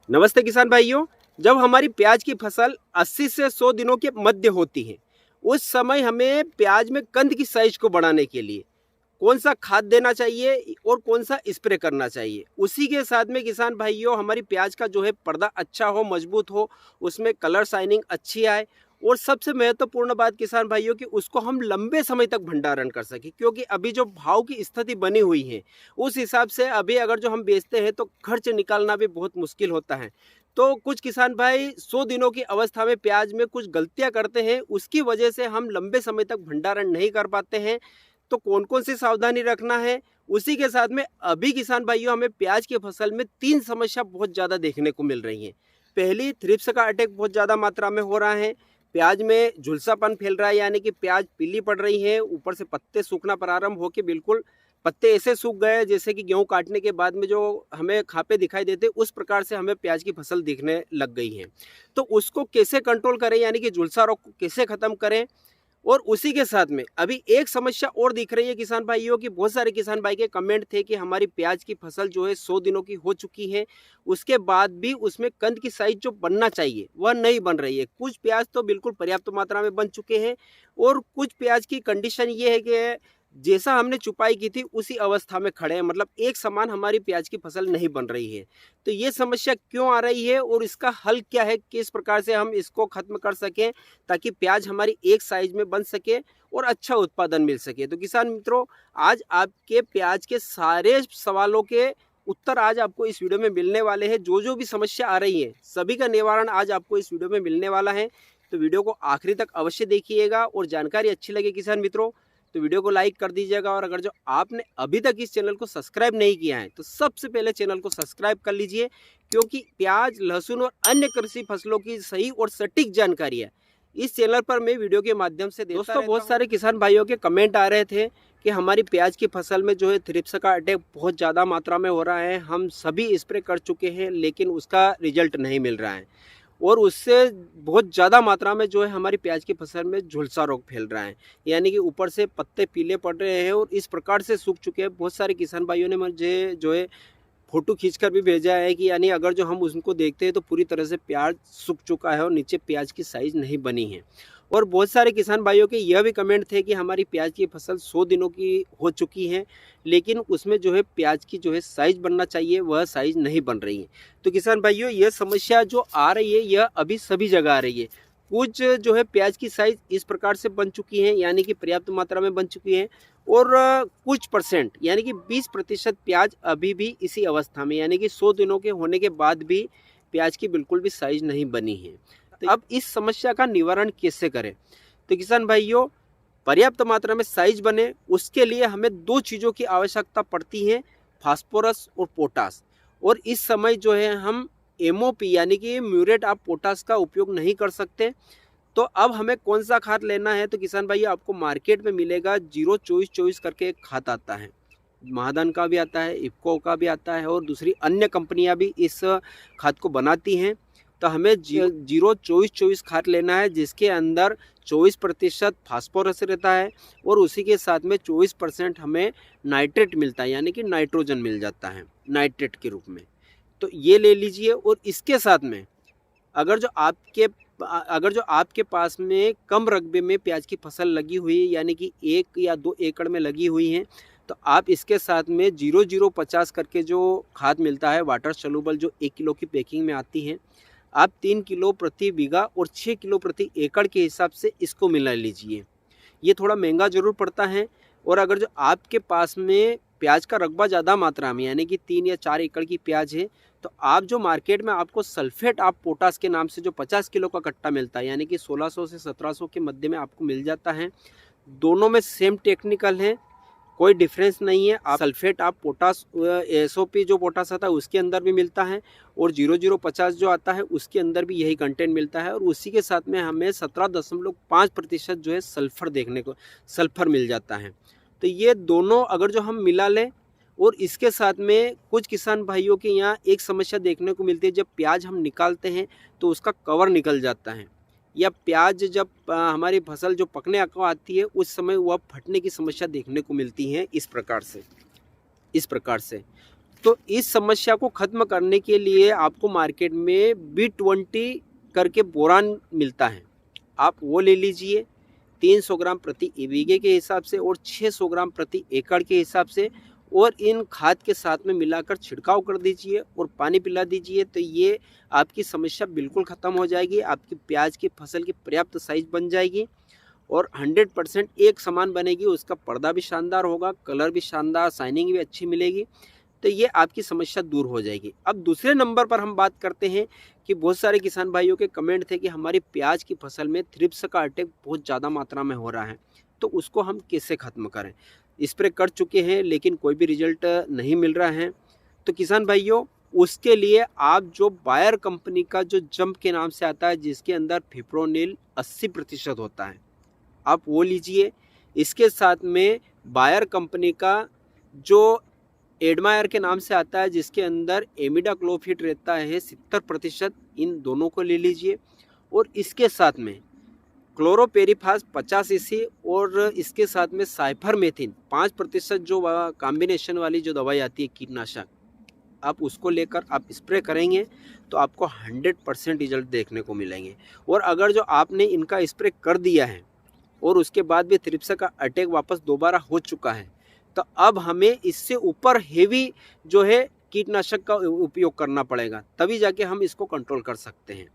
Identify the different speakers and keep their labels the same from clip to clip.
Speaker 1: नमस्ते किसान भाइयों। जब हमारी प्याज की फसल 80 से 100 दिनों के मध्य होती है, उस समय हमें प्याज में कंद की साइज को बढ़ाने के लिए कौन सा खाद देना चाहिए और कौन सा स्प्रे करना चाहिए। उसी के साथ में किसान भाइयों, हमारी प्याज का जो है पर्दा अच्छा हो, मजबूत हो, उसमें कलर शाइनिंग अच्छी आए और सबसे महत्वपूर्ण बात किसान भाइयों कि उसको हम लंबे समय तक भंडारण कर सकें, क्योंकि अभी जो भाव की स्थिति बनी हुई है उस हिसाब से अभी अगर जो हम बेचते हैं तो खर्च निकालना भी बहुत मुश्किल होता है। तो कुछ किसान भाई 100 दिनों की अवस्था में प्याज में कुछ गलतियां करते हैं, उसकी वजह से हम लंबे समय तक भंडारण नहीं कर पाते हैं। तो कौन कौन सी सावधानी रखना है, उसी के साथ में अभी किसान भाइयों हमें प्याज की फसल में 3 समस्या बहुत ज़्यादा देखने को मिल रही हैं। पहली, थ्रिप्स का अटैक बहुत ज़्यादा मात्रा में हो रहा है। प्याज में झुलसापन फैल रहा है, यानी कि प्याज पीली पड़ रही है, ऊपर से पत्ते सूखना प्रारंभ होकर बिल्कुल पत्ते ऐसे सूख गए जैसे कि गेहूं काटने के बाद में जो हमें खापे दिखाई देते, उस प्रकार से हमें प्याज की फसल दिखने लग गई है। तो उसको कैसे कंट्रोल करें, यानी कि झुलसा रोग को कैसे खत्म करें। और उसी के साथ में अभी एक समस्या और दिख रही है किसान भाइयों की, बहुत सारे किसान भाई के कमेंट थे कि हमारी प्याज की फसल जो है 100 दिनों की हो चुकी है, उसके बाद भी उसमें कंद की साइज जो बनना चाहिए वह नहीं बन रही है। कुछ प्याज तो बिल्कुल पर्याप्त मात्रा में बन चुके हैं और कुछ प्याज की कंडीशन ये है कि जैसा हमने चुपाई की थी उसी अवस्था में खड़े हैं, मतलब एक समान हमारी प्याज की फसल नहीं बन रही है। तो ये समस्या क्यों आ रही है और इसका हल क्या है, किस प्रकार से हम इसको खत्म कर सकें ताकि प्याज हमारी एक साइज में बन सके और अच्छा उत्पादन मिल सके। तो किसान मित्रों, आज आपके प्याज के सारे सवालों के उत्तर आज आपको इस वीडियो में मिलने वाले हैं। जो भी समस्या आ रही है सभी का निवारण आज आपको इस वीडियो में मिलने वाला है। तो वीडियो को आखिरी तक अवश्य देखिएगा और जानकारी अच्छी लगे किसान मित्रों तो वीडियो को लाइक कर दीजिएगा। और अगर जो आपने अभी तक इस चैनल को सब्सक्राइब नहीं किया है तो सबसे पहले चैनल को सब्सक्राइब कर लीजिए, क्योंकि प्याज, लहसुन और अन्य कृषि फसलों की सही और सटीक जानकारी है इस चैनल पर मैं वीडियो के माध्यम से देता रहता हूं। बहुत सारे किसान भाइयों के कमेंट आ रहे थे कि हमारी प्याज की फसल में जो है थ्रिप्स का अटैक बहुत ज़्यादा मात्रा में हो रहा है, हम सभी स्प्रे कर चुके हैं लेकिन उसका रिजल्ट नहीं मिल रहा है और उससे बहुत ज़्यादा मात्रा में जो है हमारी प्याज की फसल में झुलसा रोग फैल रहा है, यानी कि ऊपर से पत्ते पीले पड़ रहे हैं और इस प्रकार से सूख चुके हैं। बहुत सारे किसान भाइयों ने मुझे जो है फोटो खींचकर भी भेजा है कि यानी अगर जो हम उसको देखते हैं तो पूरी तरह से प्याज सूख चुका है और नीचे प्याज की साइज नहीं बनी है। और बहुत सारे किसान भाइयों के यह भी कमेंट थे कि हमारी प्याज की फसल 100 दिनों की हो चुकी है लेकिन उसमें जो है प्याज की जो है साइज बनना चाहिए वह साइज नहीं बन रही है। तो किसान भाइयों, यह समस्या जो आ रही है यह अभी सभी जगह आ रही है। कुछ जो है प्याज की साइज इस प्रकार से बन चुकी है, यानी कि पर्याप्त मात्रा में बन चुकी है और कुछ परसेंट यानी कि 20% प्याज अभी भी इसी अवस्था में, यानी कि 100 दिनों के होने के बाद भी प्याज की बिल्कुल भी साइज नहीं बनी है। तो अब इस समस्या का निवारण कैसे करें। तो किसान भाइयों, पर्याप्त मात्रा में साइज बने उसके लिए हमें 2 चीज़ों की आवश्यकता पड़ती है, फास्फोरस और पोटास। और इस समय जो है हम एमओपी यानी कि म्यूरेट ऑफ पोटास का उपयोग नहीं कर सकते। तो अब हमें कौन सा खाद लेना है, तो किसान भाई आपको मार्केट में मिलेगा 0-24-24 करके एक खाद आता है, महाधन का भी आता है, इफ्को का भी आता है और दूसरी अन्य कंपनियां भी इस खाद को बनाती हैं। तो हमें 0-24-24 खाद लेना है जिसके अंदर 24% फास्फोरस रहता है और उसी के साथ में 24% हमें नाइट्रेट मिलता है, यानी कि नाइट्रोजन मिल जाता है नाइट्रेट के रूप में। तो ये ले लीजिए। और इसके साथ में अगर जो आपके पास में कम रकबे में प्याज की फसल लगी हुई है, यानी कि 1 या 2 एकड़ में लगी हुई है, तो आप इसके साथ में 0050 करके जो खाद मिलता है वाटर सॉल्युबल, जो 1 किलो की पैकिंग में आती है, आप 3 किलो प्रति बीघा और 6 किलो प्रति एकड़ के हिसाब से इसको मिला लीजिए। ये थोड़ा महंगा जरूर पड़ता है। और अगर जो आपके पास में प्याज का रकबा ज़्यादा मात्रा में यानी कि 3 या 4 एकड़ की प्याज है, तो आप जो मार्केट में आपको सल्फेट ऑफ पोटास के नाम से जो 50 किलो का कट्टा मिलता है, यानी कि 1600 से 1700 के मध्य में आपको मिल जाता है। दोनों में सेम टेक्निकल है, कोई डिफरेंस नहीं है। आप सल्फेट ऑफ पोटास एसओपी जो पोटास आता है उसके अंदर भी मिलता है और 0050 जो आता है उसके अंदर भी यही कंटेंट मिलता है और उसी के साथ में हमें 17.5% जो है सल्फर मिल जाता है। तो ये दोनों अगर जो हम मिला लें, और इसके साथ में कुछ किसान भाइयों के यहाँ एक समस्या देखने को मिलती है, जब प्याज हम निकालते हैं तो उसका कवर निकल जाता है, या प्याज जब हमारी फसल जो पकने को आती है उस समय वह फटने की समस्या देखने को मिलती है इस प्रकार से। तो इस समस्या को ख़त्म करने के लिए आपको मार्केट में B20 करके बोरान मिलता है, आप वो ले लीजिए 300 ग्राम प्रति बीघे के हिसाब से और 600 ग्राम प्रति एकड़ के हिसाब से, और इन खाद के साथ में मिलाकर छिड़काव कर दीजिए और पानी पिला दीजिए। तो ये आपकी समस्या बिल्कुल ख़त्म हो जाएगी, आपकी प्याज की फसल की पर्याप्त साइज बन जाएगी और 100% एक समान बनेगी। उसका पर्दा भी शानदार होगा, कलर भी शानदार, शाइनिंग भी अच्छी मिलेगी। तो ये आपकी समस्या दूर हो जाएगी। अब दूसरे नंबर पर हम बात करते हैं कि बहुत सारे किसान भाइयों के कमेंट थे कि हमारी प्याज की फसल में थ्रिप्स का अटैक बहुत ज़्यादा मात्रा में हो रहा है, तो उसको हम कैसे ख़त्म करें। स्प्रे कर चुके हैं लेकिन कोई भी रिजल्ट नहीं मिल रहा है। तो किसान भाइयों, उसके लिए आप जो बायर कंपनी का जो जंप के नाम से आता है, जिसके अंदर फिप्रोनिल 80% होता है, आप वो लीजिए। इसके साथ में बायर कंपनी का जो एडमायर के नाम से आता है, जिसके अंदर एमिडाक्लोफिड रहता है 70%, इन दोनों को ले लीजिए। और इसके साथ में क्लोरोपेरिफास 50 cc और इसके साथ में साइफरमेथिन 5% जो कॉम्बिनेशन वाली जो दवाई आती है कीटनाशक, आप उसको लेकर आप स्प्रे करेंगे तो आपको 100% रिजल्ट देखने को मिलेंगे। और अगर जो आपने इनका स्प्रे कर दिया है और उसके बाद भी थ्रिप्स का अटैक वापस दोबारा हो चुका है, तो अब हमें इससे ऊपर हेवी जो है कीटनाशक का उपयोग करना पड़ेगा, तभी जाके हम इसको कंट्रोल कर सकते हैं।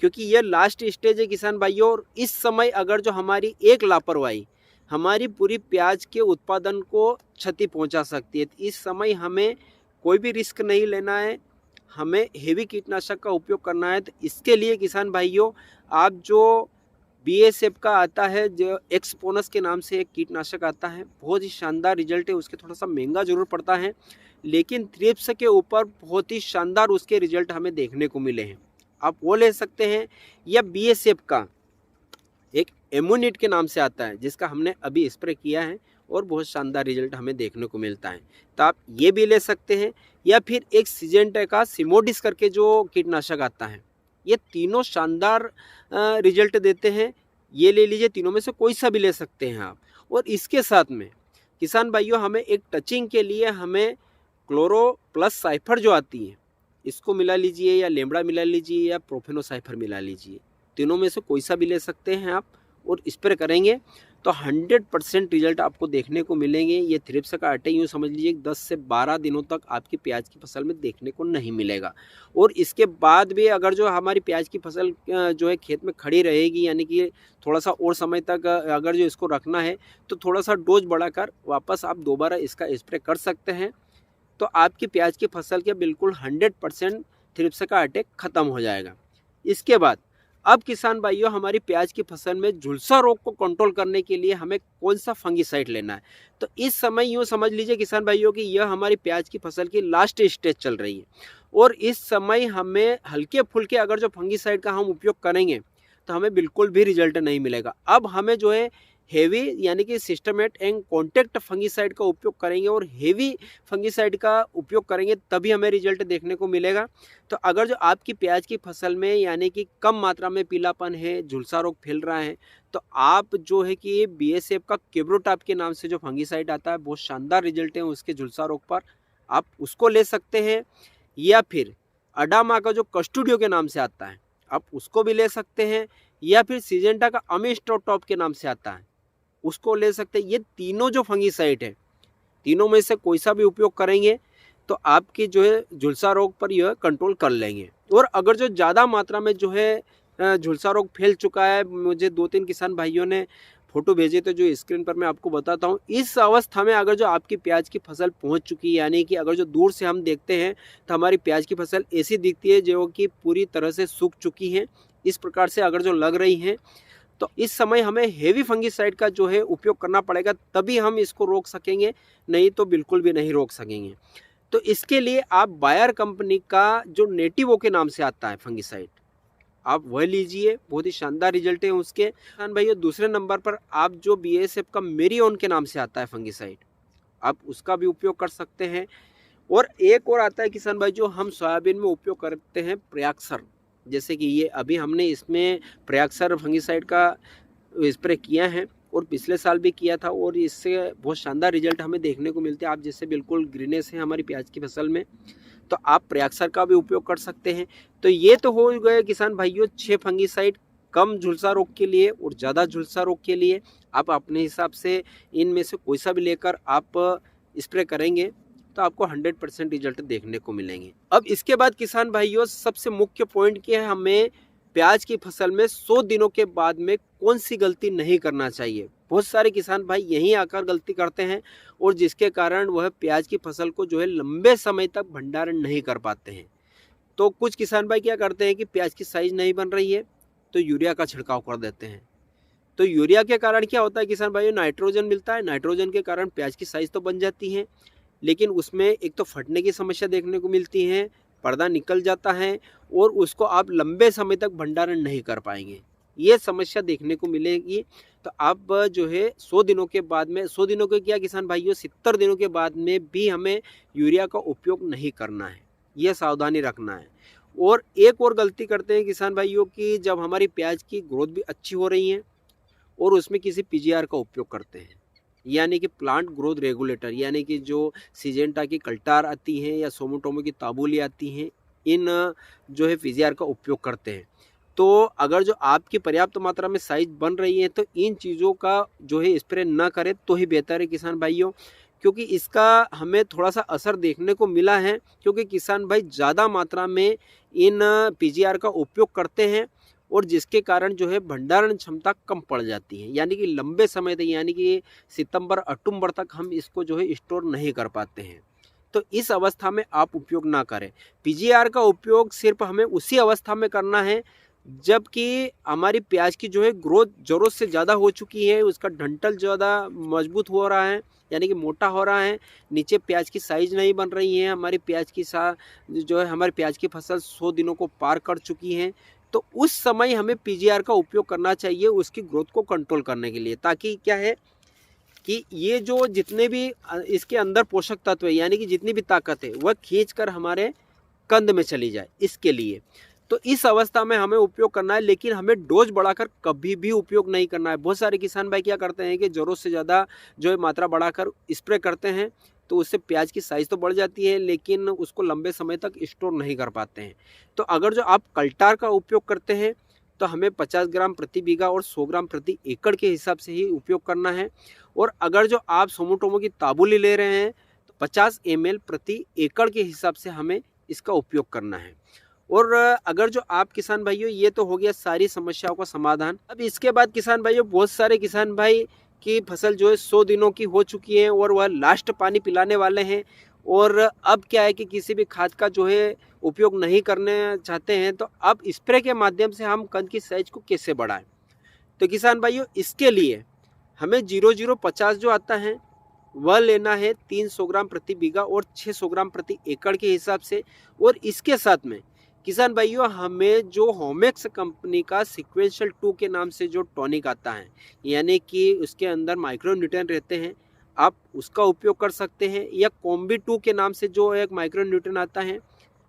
Speaker 1: क्योंकि ये लास्ट स्टेज है किसान भाइयों, और इस समय अगर जो हमारी एक लापरवाही हमारी पूरी प्याज के उत्पादन को क्षति पहुंचा सकती है। तो इस समय हमें कोई भी रिस्क नहीं लेना है, हमें हेवी कीटनाशक का उपयोग करना है। तो इसके लिए किसान भाइयों, आप जो BASF का आता है, जो एक्सपोनस के नाम से एक कीटनाशक आता है, बहुत ही शानदार रिजल्ट है। उसके थोड़ा सा महंगा जरूर पड़ता है, लेकिन थ्रिप्स के ऊपर बहुत ही शानदार उसके रिजल्ट हमें देखने को मिले हैं, आप वो ले सकते हैं। या BASF का एक एमोनिट के नाम से आता है, जिसका हमने अभी स्प्रे किया है और बहुत शानदार रिजल्ट हमें देखने को मिलता है, तो आप ये भी ले सकते हैं। या फिर एक सिजेंटा का सिमोडिस करके जो कीटनाशक आता है, ये तीनों शानदार रिजल्ट देते हैं, ये ले लीजिए। तीनों में से कोई सा भी ले सकते हैं आप। और इसके साथ में किसान भाइयों, हमें एक टचिंग के लिए हमें क्लोरो प्लस साइफर जो आती है, इसको मिला लीजिए, या लेमड़ा मिला लीजिए, या प्रोफेनोसाइफर मिला लीजिए। तीनों में से कोई सा भी ले सकते हैं आप, और स्प्रे करेंगे तो 100% रिजल्ट आपको देखने को मिलेंगे। ये थ्रिप्स का अटैक यूँ समझ लीजिए 10 से 12 दिनों तक आपकी प्याज की फसल में देखने को नहीं मिलेगा। और इसके बाद भी अगर जो हमारी प्याज की फसल जो है खेत में खड़ी रहेगी, यानी कि थोड़ा सा और समय तक अगर जो इसको रखना है, तो थोड़ा सा डोज बढ़ाकर वापस आप दोबारा इसका स्प्रे कर सकते हैं। तो आपकी प्याज की फसल के बिल्कुल 100% थ्रिप्स का अटैक ख़त्म हो जाएगा। इसके बाद अब किसान भाइयों, हमारी प्याज की फसल में झुलसा रोग को कंट्रोल करने के लिए हमें कौन सा फंगीसाइड लेना है। तो इस समय यूँ समझ लीजिए किसान भाइयों कि यह हमारी प्याज की फसल की लास्ट स्टेज चल रही है, और इस समय हमें हल्के फुल्के अगर जो फंगीसाइड का हम उपयोग करेंगे तो हमें बिल्कुल भी रिजल्ट नहीं मिलेगा। अब हमें जो है हेवी यानी कि सिस्टमेट एंड कॉन्टैक्ट फंगीसाइड का उपयोग करेंगे, और हेवी फंगीसाइड का उपयोग करेंगे तभी हमें रिजल्ट देखने को मिलेगा। तो अगर जो आपकी प्याज की फसल में यानी कि कम मात्रा में पीलापन है, झुलसा रोग फैल रहा है, तो आप जो है कि BASF का केब्रोटाप के नाम से जो फंगीसाइड आता है, बहुत शानदार रिजल्ट है उसके झुलसा रोग पर, आप उसको ले सकते हैं। या फिर अडामा का जो कस्टूडियो के नाम से आता है, आप उसको भी ले सकते हैं। या फिर सिजेंटा का अमिस्टोटॉप के नाम से आता है, उसको ले सकते हैं। ये तीनों जो फंगीसाइड है, तीनों में से कोई सा भी उपयोग करेंगे तो आपकी जो है झुलसा रोग पर यह कंट्रोल कर लेंगे। और अगर जो ज़्यादा मात्रा में जो है झुलसा रोग फैल चुका है, मुझे 2-3 किसान भाइयों ने फोटो भेजे थे जो स्क्रीन पर मैं आपको बताता हूँ। इस अवस्था में अगर जो आपकी प्याज की फसल पहुँच चुकी है, यानी कि अगर जो दूर से हम देखते हैं तो हमारी प्याज की फसल ऐसी दिखती है जो कि पूरी तरह से सूख चुकी है, इस प्रकार से अगर जो लग रही हैं, तो इस समय हमें हेवी फंगीसाइड का जो है उपयोग करना पड़ेगा, तभी हम इसको रोक सकेंगे, नहीं तो बिल्कुल भी नहीं रोक सकेंगे। तो इसके लिए आप बायर कंपनी का जो नेटिवो के नाम से आता है फंगीसाइड, आप वह लीजिए, बहुत ही शानदार रिजल्ट है उसके। किसान भाइयों, दूसरे नंबर पर आप जो BASF का मेरियोन के नाम से आता है फंगीसाइड, आप उसका भी उपयोग कर सकते हैं। और एक और आता है किसान भाई, जो हम सोयाबीन में उपयोग करते हैं, प्रयाक्सर। जैसे कि ये अभी हमने इसमें प्रयाक्सर फंगीसाइड का स्प्रे किया है, और पिछले साल भी किया था और इससे बहुत शानदार रिजल्ट हमें देखने को मिलते हैं। आप जैसे बिल्कुल ग्रीनेस है हमारी प्याज की फसल में, तो आप प्रयाक्सर का भी उपयोग कर सकते हैं। तो ये तो हो गए किसान भाइयों 6 फंगीसाइड कम झुलसा रोग के लिए और ज़्यादा झुलसा रोग के लिए। आप अपने हिसाब से इनमें से कोई सा भी लेकर आप स्प्रे करेंगे तो आपको 100% रिजल्ट देखने को मिलेंगे। अब इसके बाद किसान भाइयों सबसे मुख्य पॉइंट क्या है, हमें प्याज की फसल में 100 दिनों के बाद में कौन सी गलती नहीं करना चाहिए। बहुत सारे किसान भाई यहीं आकर गलती करते हैं और जिसके कारण वह प्याज की फसल को जो है लंबे समय तक भंडारण नहीं कर पाते हैं। तो कुछ किसान भाई क्या करते हैं कि प्याज की साइज नहीं बन रही है तो यूरिया का छिड़काव कर देते हैं। तो यूरिया के कारण क्या होता है किसान भाइयों, नाइट्रोजन मिलता है, नाइट्रोजन के कारण प्याज की साइज तो बन जाती है, लेकिन उसमें एक तो फटने की समस्या देखने को मिलती है, पर्दा निकल जाता है और उसको आप लंबे समय तक भंडारण नहीं कर पाएंगे, ये समस्या देखने को मिलेगी। तो आप जो है 100 दिनों के बाद में, 100 दिनों के क्या किसान भाइयों 70 दिनों के बाद में भी हमें यूरिया का उपयोग नहीं करना है, यह सावधानी रखना है। और एक और गलती करते हैं किसान भाइयों की, जब हमारी प्याज की ग्रोथ भी अच्छी हो रही है और उसमें किसी पीजीआर का उपयोग करते हैं, यानी कि प्लांट ग्रोथ रेगुलेटर, यानी कि जो सिजेंटा की कल्टार आती हैं या सोमोटोमो की ताबूली आती हैं, इन जो है पीजीआर का उपयोग करते हैं। तो अगर जो आपकी पर्याप्त मात्रा में साइज बन रही है तो इन चीज़ों का जो है स्प्रे ना करें तो ही बेहतर है किसान भाइयों, क्योंकि इसका हमें थोड़ा सा असर देखने को मिला है, क्योंकि किसान भाई ज़्यादा मात्रा में इन पीजीआर का उपयोग करते हैं और जिसके कारण जो है भंडारण क्षमता कम पड़ जाती है, यानी कि लंबे समय तक, यानी कि सितंबर अक्टूबर तक हम इसको जो है स्टोर नहीं कर पाते हैं। तो इस अवस्था में आप उपयोग ना करें। पीजीआर का उपयोग सिर्फ हमें उसी अवस्था में करना है जबकि हमारी प्याज की जो है ग्रोथ ज़रूरत से ज़्यादा हो चुकी है, उसका डंठल ज़्यादा मजबूत हो रहा है, यानी कि मोटा हो रहा है, नीचे प्याज की साइज नहीं बन रही है, हमारी प्याज की जो है हमारी प्याज की फसल 100 दिनों को पार कर चुकी है। तो उस समय हमें पीजीआर का उपयोग करना चाहिए उसकी ग्रोथ को कंट्रोल करने के लिए, ताकि क्या है कि ये जो जितने भी इसके अंदर पोषक तत्व है, यानी कि जितनी भी ताकत है वह खींच कर हमारे कंद में चली जाए, इसके लिए तो इस अवस्था में हमें उपयोग करना है, लेकिन हमें डोज बढ़ाकर कभी भी उपयोग नहीं करना है। बहुत सारे किसान भाई क्या करते हैं कि ज़रूरत से ज़्यादा जो है मात्रा बढ़ाकर स्प्रे करते हैं, तो उससे प्याज की साइज़ तो बढ़ जाती है लेकिन उसको लंबे समय तक स्टोर नहीं कर पाते हैं। तो अगर जो आप कल्टार का उपयोग करते हैं तो हमें 50 ग्राम प्रति बीघा और 100 ग्राम प्रति एकड़ के हिसाब से ही उपयोग करना है। और अगर जो आप सोमोटोमो की ताबूली ले रहे हैं तो 50 ml प्रति एकड़ के हिसाब से हमें इसका उपयोग करना है। और अगर जो आप किसान भाइयों, ये तो हो गया सारी समस्याओं का समाधान। अब इसके बाद किसान भाइयों बहुत सारे किसान भाई की फसल जो है 100 दिनों की हो चुकी है और वह लास्ट पानी पिलाने वाले हैं, और अब क्या है कि किसी भी खाद का जो है उपयोग नहीं करने चाहते हैं। तो अब स्प्रे के माध्यम से हम कंद की साइज को कैसे बढ़ाएं, तो किसान भाइयों इसके लिए हमें 0050 जो आता है वह लेना है 300 ग्राम प्रति बीघा और 600 ग्राम प्रति एकड़ के हिसाब से। और इसके साथ में किसान भाइयों हमें जो होमेक्स कंपनी का सीक्वेंशियल 2 के नाम से जो टॉनिक आता है, यानी कि उसके अंदर माइक्रो न्यूट्रिएंट रहते हैं, आप उसका उपयोग कर सकते हैं, या कॉम्बी 2 के नाम से जो एक माइक्रो न्यूट्रिएंट आता है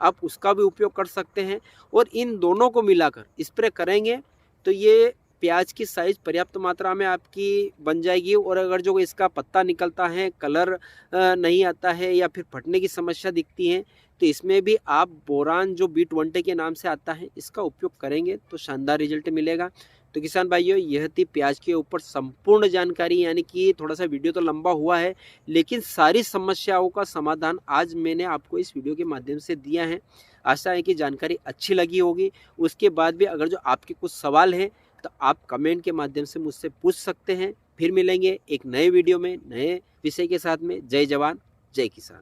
Speaker 1: आप उसका भी उपयोग कर सकते हैं। और इन दोनों को मिलाकर स्प्रे करेंगे तो ये प्याज की साइज़ पर्याप्त मात्रा में आपकी बन जाएगी। और अगर जो इसका पत्ता निकलता है, कलर नहीं आता है या फिर फटने की समस्या दिखती है, तो इसमें भी आप बोरान जो B20 के नाम से आता है इसका उपयोग करेंगे तो शानदार रिजल्ट मिलेगा। तो किसान भाइयों यह थी प्याज के ऊपर संपूर्ण जानकारी, यानी कि थोड़ा सा वीडियो तो लंबा हुआ है लेकिन सारी समस्याओं का समाधान आज मैंने आपको इस वीडियो के माध्यम से दिया है। आशा है कि जानकारी अच्छी लगी होगी। उसके बाद भी अगर जो आपके कुछ सवाल हैं तो आप कमेंट के माध्यम से मुझसे पूछ सकते हैं। फिर मिलेंगे एक नए वीडियो में नए विषय के साथ में। जय जवान जय किसान।